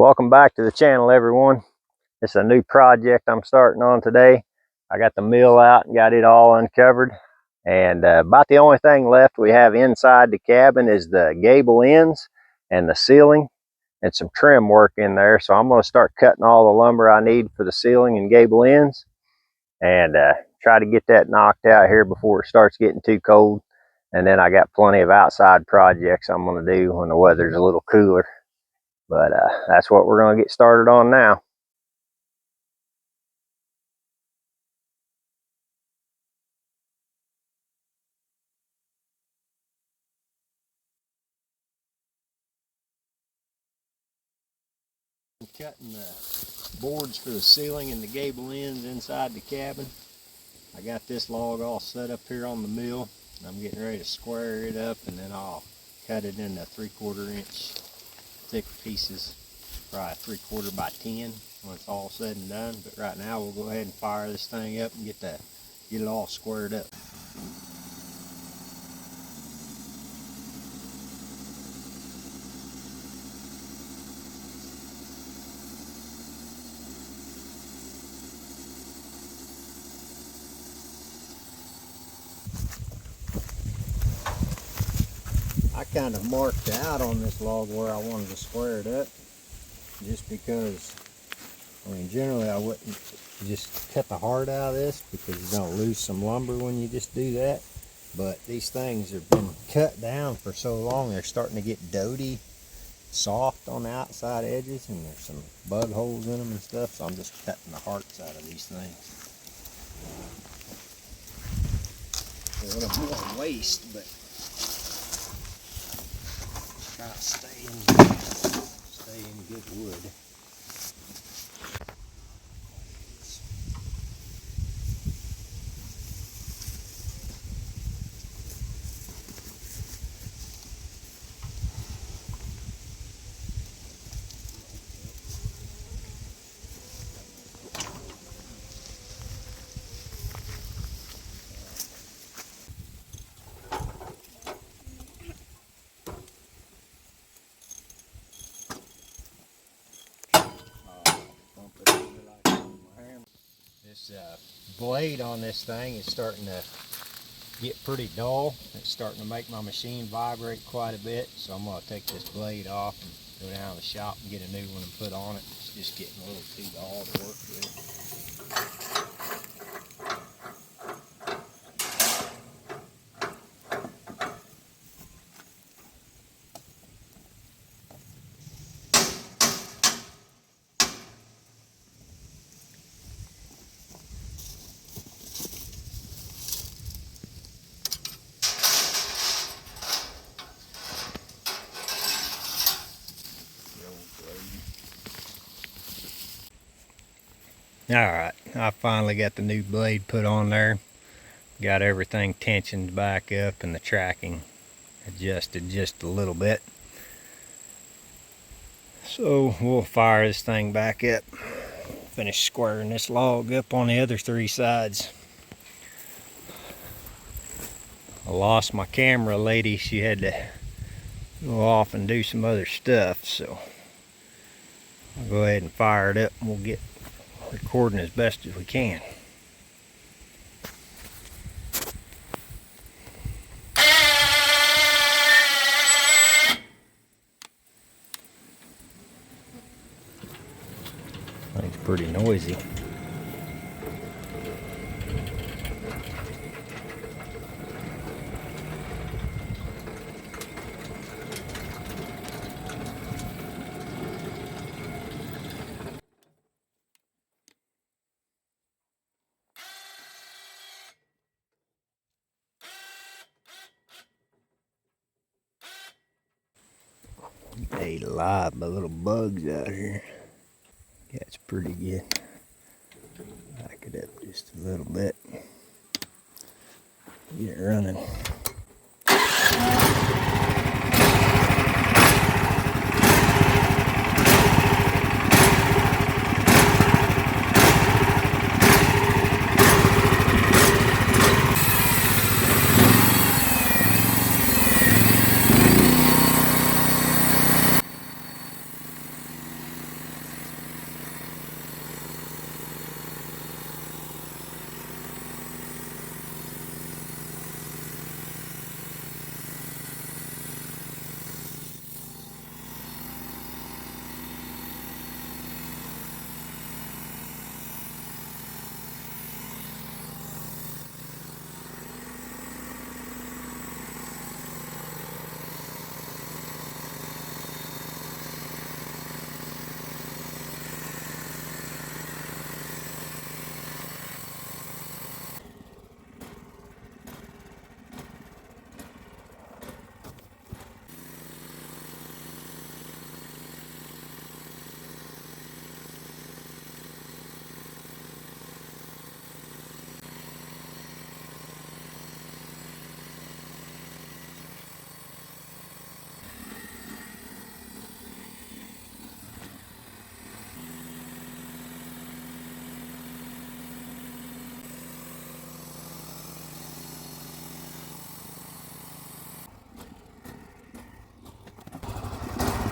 Welcome back to the channel, everyone. It's a new project I'm starting on today. I got the mill out and got it all uncovered, and about the only thing left we have inside the cabin is the gable ends and the ceiling and some trim work in there. So I'm going to start cutting all the lumber I need for the ceiling and gable ends and try to get that knocked out here before it starts getting too cold. And then I got plenty of outside projects I'm going to do when the weather's a little cooler. But that's what we're going to get started on now. I'm cutting the boards for the ceiling and the gable ends inside the cabin. I got this log all set up here on the mill. I'm getting ready to square it up, and then I'll cut it into 3/4 inch thick pieces, probably 3/4 by 10 when it's all said and done. But right now we'll go ahead and fire this thing up and get it all squared up. I kind of marked out on this log where I wanted to square it up, just because, I mean, generally I wouldn't just cut the heart out of this because you don't lose some lumber when you just do that. But these things have been cut down for so long, they're starting to get doty, soft on the outside edges, and there's some bug holes in them and stuff, so I'm just cutting the hearts out of these things. A little more waste, but try to stay in good wood. This blade on this thing is starting to get pretty dull. It's starting to make my machine vibrate quite a bit, so I'm going to take this blade off and go down to the shop and get a new one and put on it. It's just getting a little too dull to work with. Alright, I finally got the new blade put on there. Got everything tensioned back up and the tracking adjusted just a little bit. So we'll fire this thing back up. Finish squaring this log up on the other 3 sides. I lost my camera lady. She had to go off and do some other stuff, so I'll go ahead and fire it up and we'll get recording as best as we can. It's pretty noisy. Ate alive by little bugs out here. Yeah, it's pretty good. Back it up just a little bit. Get it running.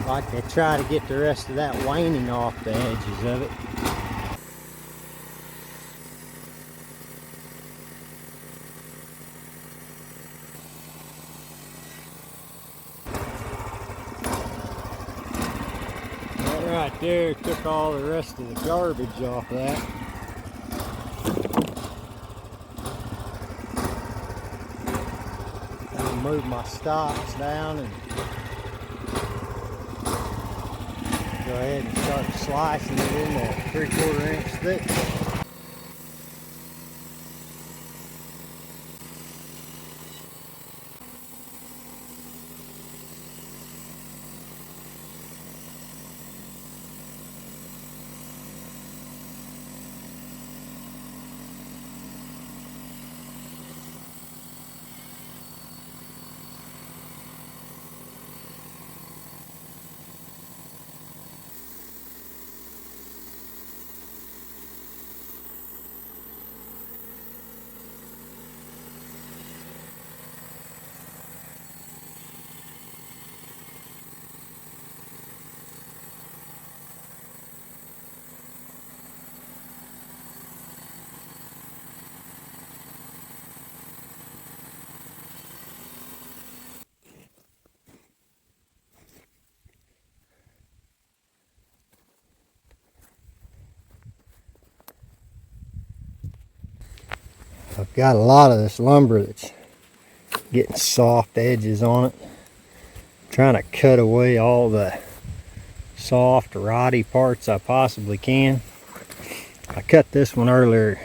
like to try to get the rest of that waning off the edges of it. That right there took all the rest of the garbage off that. I'll move my stalks down and go ahead and start slicing it into 3/4 inch thick. I've got a lot of this lumber that's getting soft edges on it. I'm trying to cut away all the soft, rotty parts I possibly can. I cut this one earlier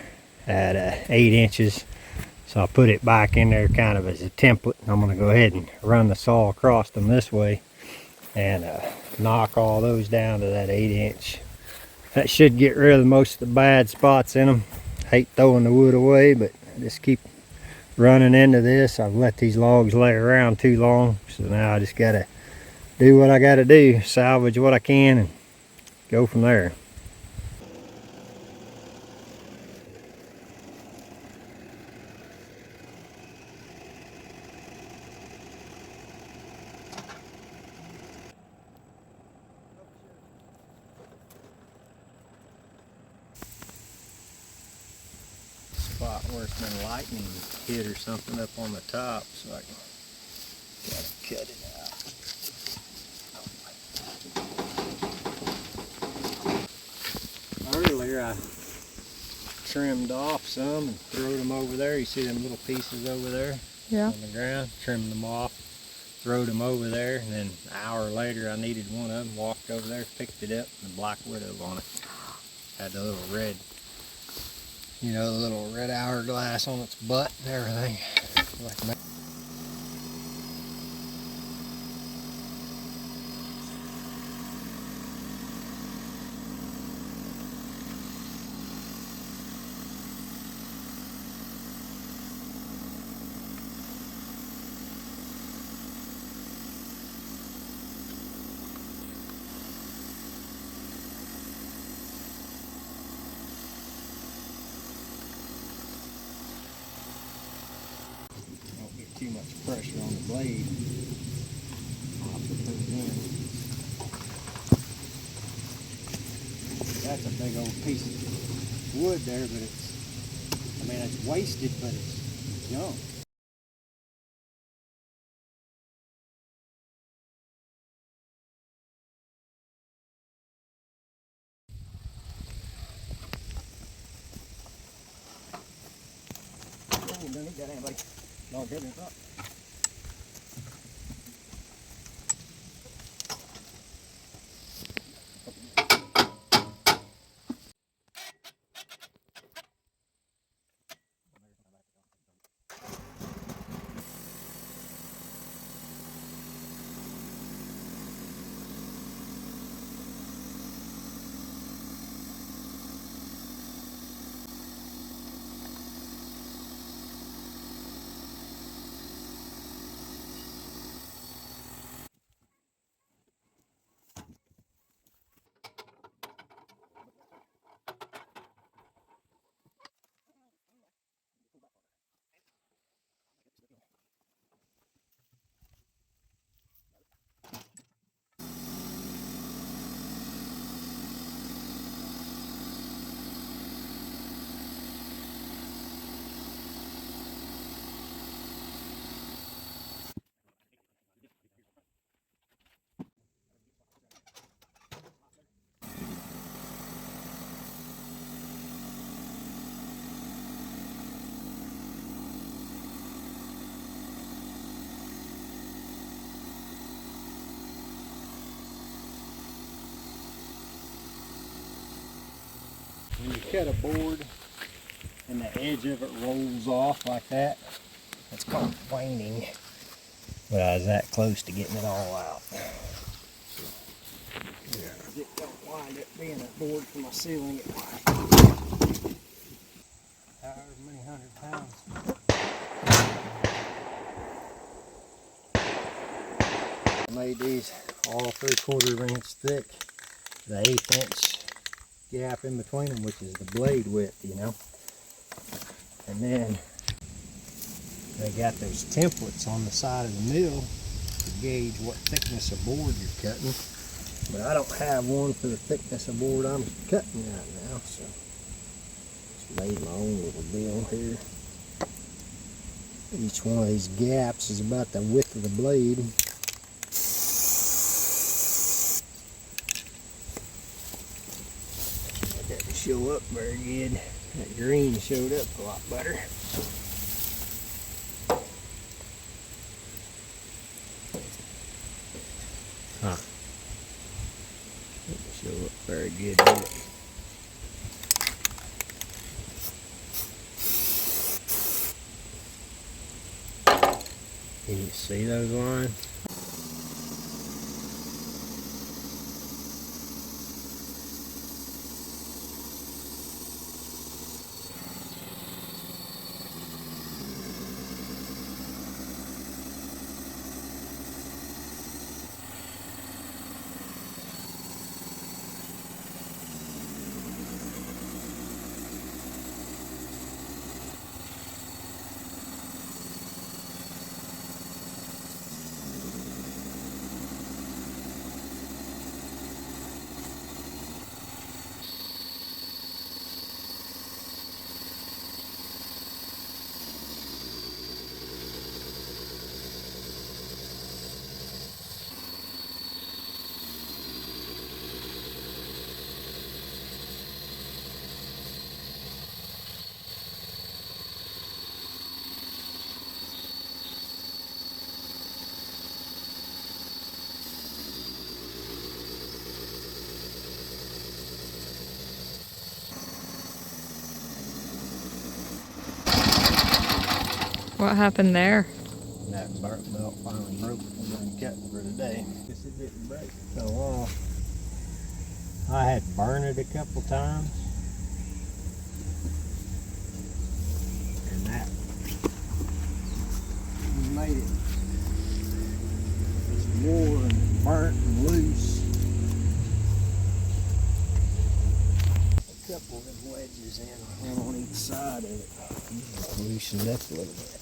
at 8 inches, so I put it back in there kind of as a template. I'm going to go ahead and run the saw across them this way and knock all those down to that 8 inch. That should get rid of most of the bad spots in them. Hate throwing the wood away, but I just keep running into this. I've let these logs lay around too long, so now I just gotta do what I gotta do, salvage what I can and go from there. Spot where it's been lightning hit or something up on the top, so I can cut it out. Earlier I trimmed off some and throwed them over there. You see them little pieces over there, yeah, on the ground? Trimmed them off, throwed them over there, and then an hour later I needed one of them, walked over there, picked it up, and the black widow on it. Had the little red, you know, the little red hourglass on its butt and everything. Like, don't get too much pressure on the blade. I'll put those in. That's a big old piece of wood there, but I mean, it's wasted, but it's junk. Oh, don't need that anybody. No, good enough. when you cut a board and the edge of it rolls off like that, it's called planing. But I was that close to getting it all out. It don't wind up being a board for my ceiling. However many 100 pounds. I made these all 3/4 inch thick, the 1/8 inch gap in between them, which is the blade width, you know. And then they got those templates on the side of the mill to gauge what thickness of board you're cutting. But I don't have one for the thickness of board I'm cutting right now, so just made my own little deal here. Each one of these gaps is about the width of the blade. That didn't show up very good. That green showed up a lot better. Huh. Didn't show up very good, did it? Can you see those lines? What happened there? That belt finally broke. I'm done cutting for today. Guess it didn't break. It fell off. I had burned it a couple times, and that made it just wore and burnt and loose. A couple of them wedges in, one on each side of it. Loosened up a little bit.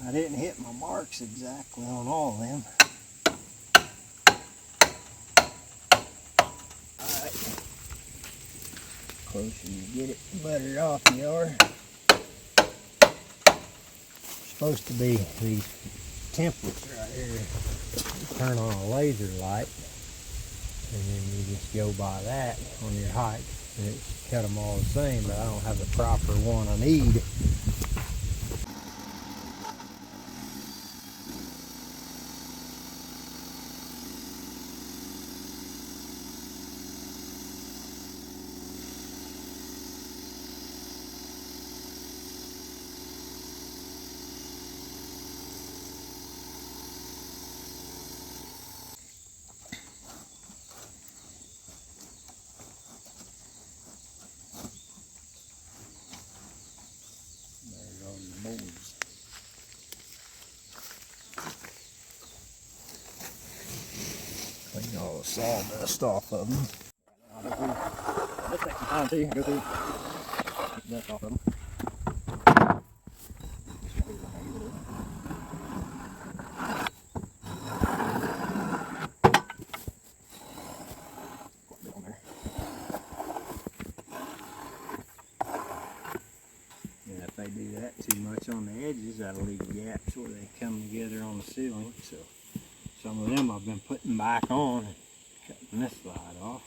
I didn't hit my marks exactly on all of them. Alright. Closer you get it, the better off you are. Supposed to be these templates right here. You turn on a laser light, and then you just go by that on your height, and it's cut them all the same, but I don't have the proper one I need. Boards. Clean all the sawdust off of them. This takes some time too. Go through, get the dust off of them. If they do that too much on the edges, that'll leave gaps where they come together on the ceiling. So some of them I've been putting back on and cutting this side off.